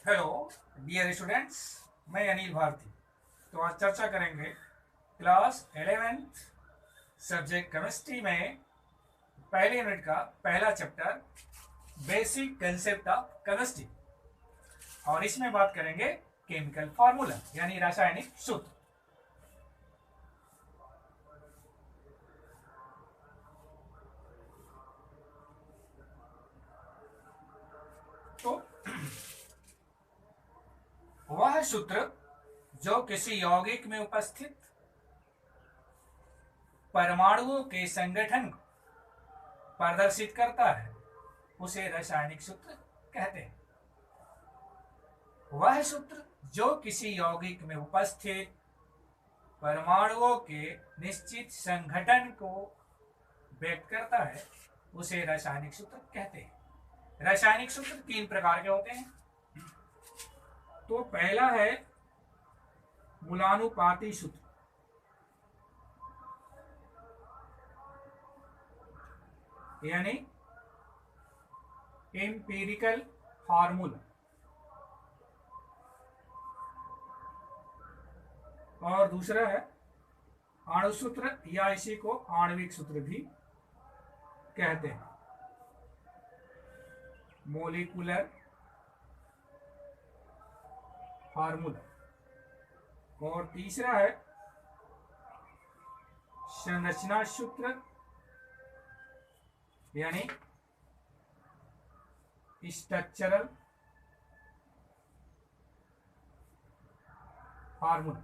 Hello dear students, मैं अनिल भारती। तो आज चर्चा करेंगे क्लास 11th सब्जेक्ट केमिस्ट्री में पहले यूनिट का पहला chapter basic concept of chemistry. और इसमें बात करेंगे केमिकल फार्मूला यानी रासायनिक सूत्र। तो वह सूत्र जो किसी यौगिक में उपस्थित परमाणुओं के संगठन को प्रदर्शित करता है उसे रासायनिक सूत्र कहते हैं। वह सूत्र जो किसी यौगिक में उपस्थित परमाणुओं के निश्चित संगठन को व्यक्त करता है उसे रासायनिक सूत्र कहते हैं। रासायनिक सूत्र तीन प्रकार के होते हैं। तो पहला है मूलानुपाती सूत्र, यानी एम्पिरिकल फार्मूला। और दूसरा है अणुसूत्र या इसी को आणविक सूत्र भी कहते हैं, मोलिकुलर फार्मूला। और तीसरा है संरचना सूत्र यानी स्ट्रक्चरल फार्मूला।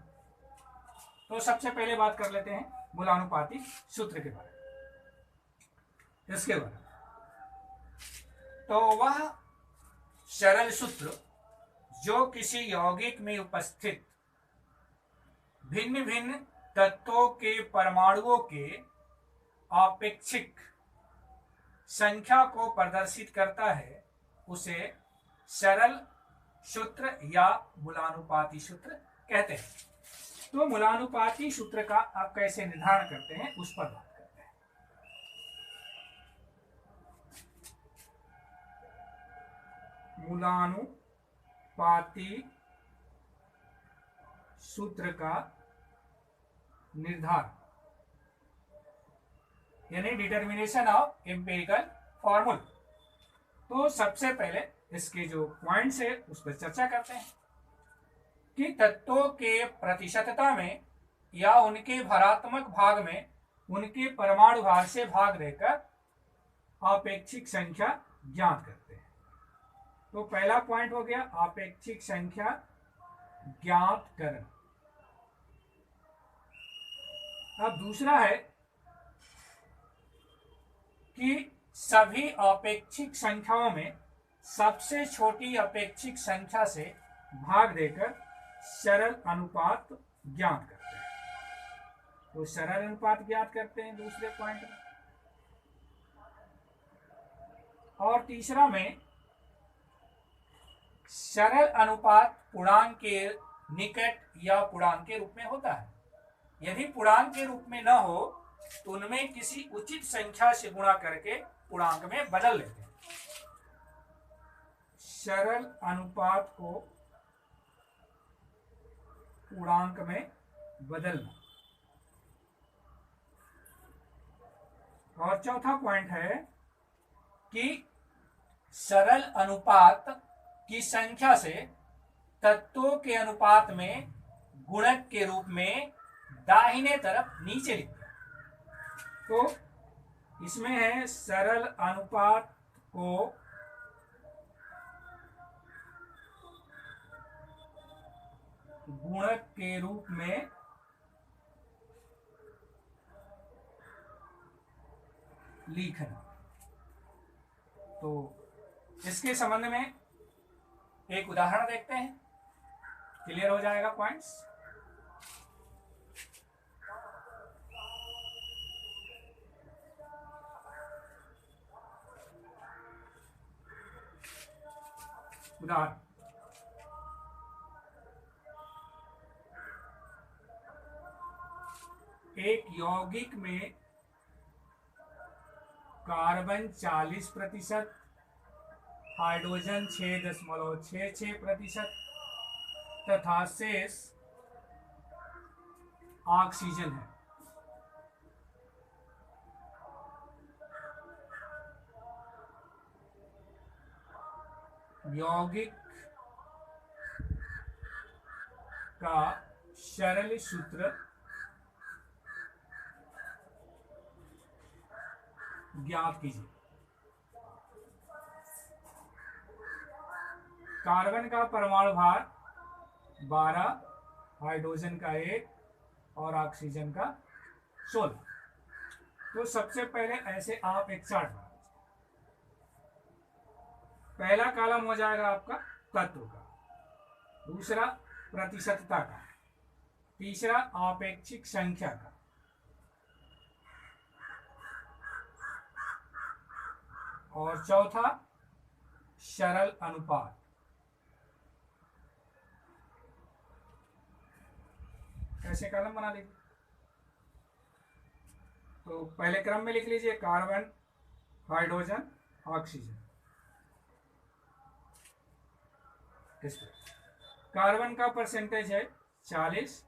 तो सबसे पहले बात कर लेते हैं मूलानुपाती सूत्र के बारे में। इसके बारे में तो वह सरल सूत्र जो किसी यौगिक में उपस्थित भिन्न भिन्न तत्वों के परमाणुओं के आपेक्षिक संख्या को प्रदर्शित करता है उसे सरल सूत्र या मूलानुपाती सूत्र कहते हैं। तो मूलानुपाती सूत्र का आप कैसे निर्धारण करते हैं उस पर बात करते हैं। मूलानुपाती सूत्र का निर्धारण यानी डिटर्मिनेशन ऑफ एम्पिरिकल फॉर्मूला। तो सबसे पहले इसके जो पॉइंट्स है उस पर चर्चा करते हैं कि तत्वों के प्रतिशतता में या उनके भरात्मक भाग में उनके परमाणु भार से भाग देकर आपेक्षिक संख्या ज्ञात करते हैं। तो पहला पॉइंट हो गया आपेक्षिक संख्या ज्ञात करना। अब दूसरा है कि सभी अपेक्षिक संख्याओं में सबसे छोटी अपेक्षिक संख्या से भाग देकर सरल अनुपात ज्ञात करते हैं। तो सरल अनुपात ज्ञात करते हैं दूसरे पॉइंट में। और तीसरा में सरल अनुपात पूर्णांक के निकट या पूर्णांक के रूप में होता है। यदि पूर्णांक के रूप में न हो तो उनमें किसी उचित संख्या से गुणा करके पूर्णांक में बदल लेते हैं। सरल अनुपात को पूर्णांक में बदलना। और चौथा पॉइंट है कि सरल अनुपात की संख्या से तत्वों के अनुपात में गुणक के रूप में दाहिने तरफ नीचे लिखते हैं। तो इसमें है सरल अनुपात को गुणक के रूप में लिखना। तो इसके संबंध में एक उदाहरण देखते हैं, क्लियर हो जाएगा पॉइंट्स। उदाहरण एक यौगिक में कार्बन 40%, हाइड्रोजन 6.66% तथा शेष ऑक्सीजन है। यौगिक का सरल सूत्र ज्ञात कीजिए। कार्बन का परमाणु भार 12, हाइड्रोजन का 1 और ऑक्सीजन का 16। तो सबसे पहले ऐसे आप एक चार्ट बना लीजिए। पहला कॉलम हो जाएगा आपका तत्व का, दूसरा प्रतिशतता का, तीसरा आपेक्षिक संख्या का, और चौथा सरल अनुपात। कैसे कॉलम बना लीजिए। तो पहले क्रम में लिख लीजिए कार्बन, हाइड्रोजन, ऑक्सीजन। कार्बन का परसेंटेज है 40,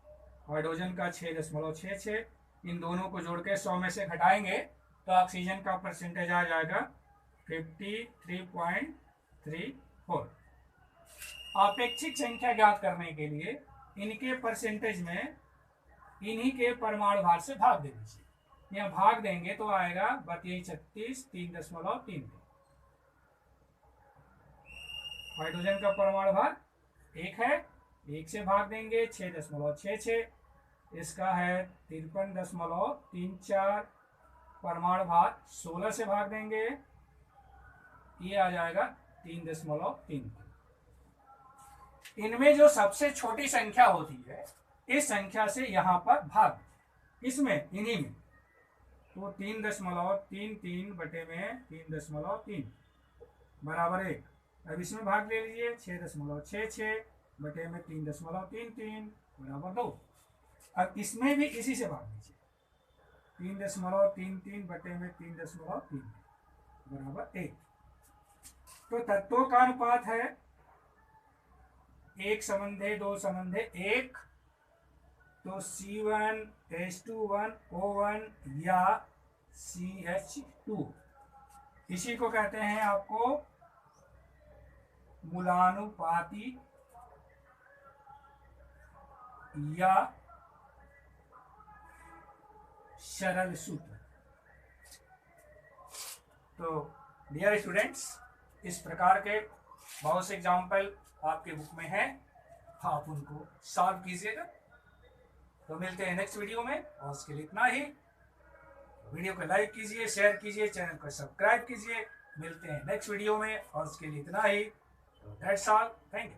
हाइड्रोजन का 6.66। इन दोनों को जोड़ के 100 में से घटाएंगे तो ऑक्सीजन का परसेंटेज आ जाएगा 53.34। आपेक्षिक संख्या ज्ञात करने के लिए इनके परसेंटेज में इन्हीं के परमाणु भार से भाग दे दीजिए। यहाँ भाग देंगे तो आएगा 32, 3.33। हाइड्रोजन का परमाणु भार 1 है, 1 से भाग देंगे 6.66। इसका है 53.34। परमाणु भार 16 से भाग देंगे, ये आ जाएगा 3.3। इनमें जो सबसे छोटी संख्या होती है इस संख्या से यहाँ पर भाग, इसमें इन्हीं में तो 3.33 बटे में 3.3 बराबर 1। अब इसमें भाग ले लीजिए 6.66 बटे में 3.33 बराबर 2। अब इसमें भी इसी से भाग लीजिए 3.33 बटे में 3.3 बराबर 1। तो तत्वों का अनुपात है 1:2:1। तो C1H2O1 या CH2, इसी को कहते हैं आपको मूलानुपाती या सरल सूत्र। तो डियर स्टूडेंट्स, इस प्रकार के बहुत से एग्जाम्पल आपके बुक में हैं, आप उनको सॉल्व कीजिएगा। तो मिलते हैं नेक्स्ट वीडियो में, और उसके लिए इतना ही। वीडियो को लाइक कीजिए, शेयर कीजिए, चैनल को सब्सक्राइब कीजिए। मिलते हैं नेक्स्ट वीडियो में, और उसके लिए इतना ही। तो दैट्स ऑल, थैंक यू।